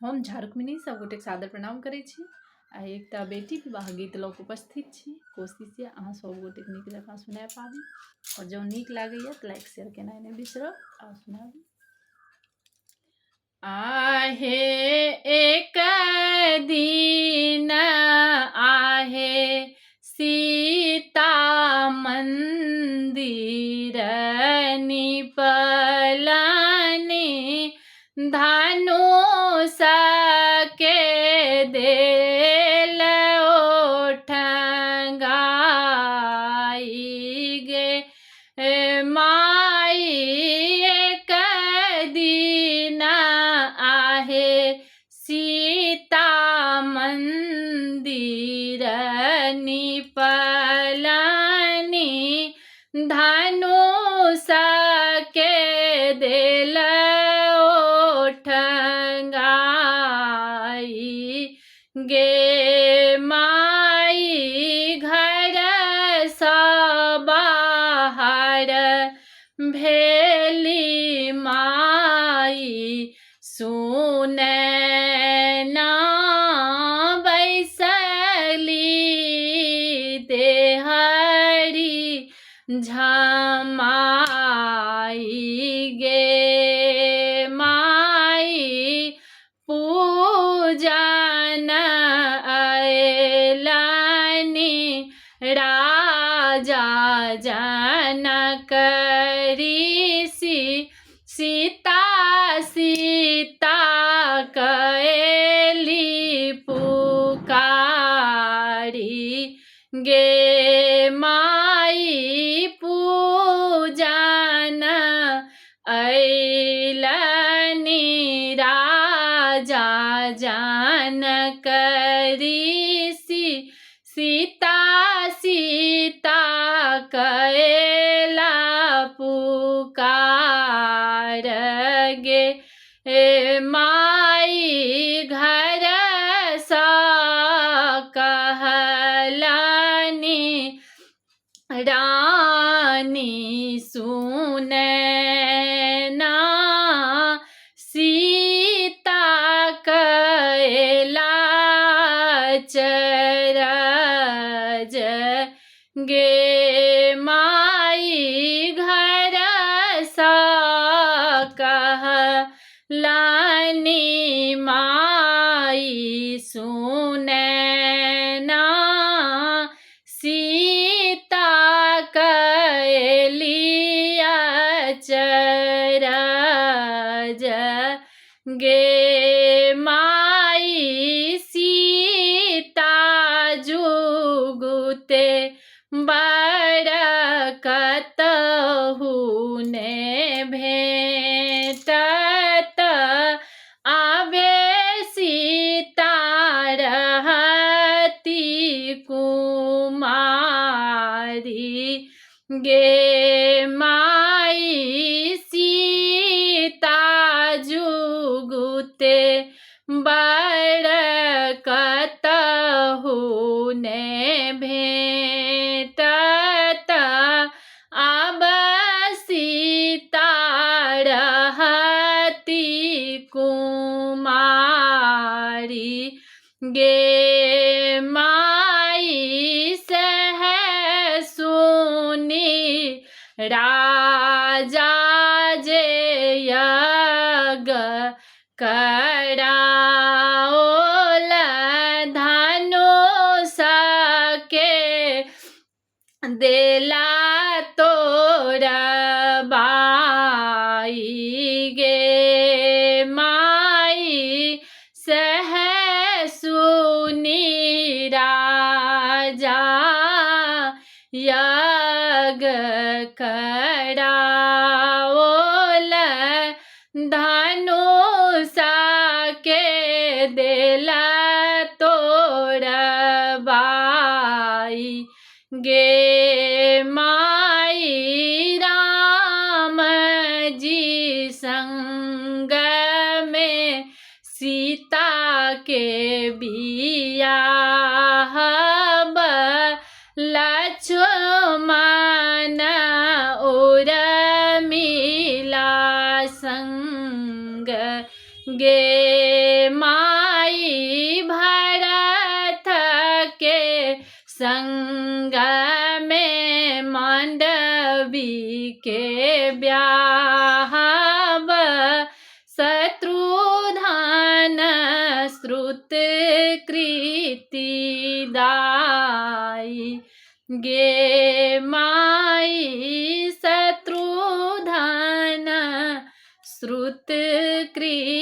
हम झारुकमिनी सब गोटे सादर प्रणाम करै छी। आ एकटा बेटी विवाह गीत लऽ कऽ उपस्थित छी। कोशिश यऽ अहाँ सब गोटे नीक जकाँ सुना पाबी, और जँ नीक लागैए तऽ लाइक शेयर केनाइ नहि बिसरब। आ सुनाबी। आहे एक दिन आहे सीता मंदिर निपलनि, धनुष के देल ओठंगाई गे माई। एक दिन आहे सीता मंदिर निपलनि, धनुष के देल ओठंगाई गे माई। घर सँ बाहर भेली माई, सुने ना बैसली देहरी झमाई गे माई। पूजन अयलनि राजा जनक ऋषि, सीता सीता कएली पुकारी गे माई। पूजन अयलनि राजा जनक ऋषि, सीता सीता कएला पुकार गे माई। घर सँ कहलनि रानी सुने ना, सीता कएला चरज गे माई। घर सँ कहलनि माई सुने ना, सीता कएली अचरज गे माई। सीता जुगुते बड़ कतहु ने भेटत, आबे सीता रहती कुमारी गे माई। सीता जुगुते बड़ कतहु ने भेटत, आब सीता रहती कुमारी गे माई। सह सुनी राजा जे यज्ञ कराओल, धनुष के देला तोड़बाई गे माई। सह सुनी राजा यज्ञ कराओल, धनुष के देला तोड़बाई गे माई। राम जी संग में सीता के बियाह, लक्ष्मण उर्मिला संग गे माई। मांडवी के ब्याहब शत्रुधान श्रुत कृति दाई गे माई शत्रुधान श्रुत कृति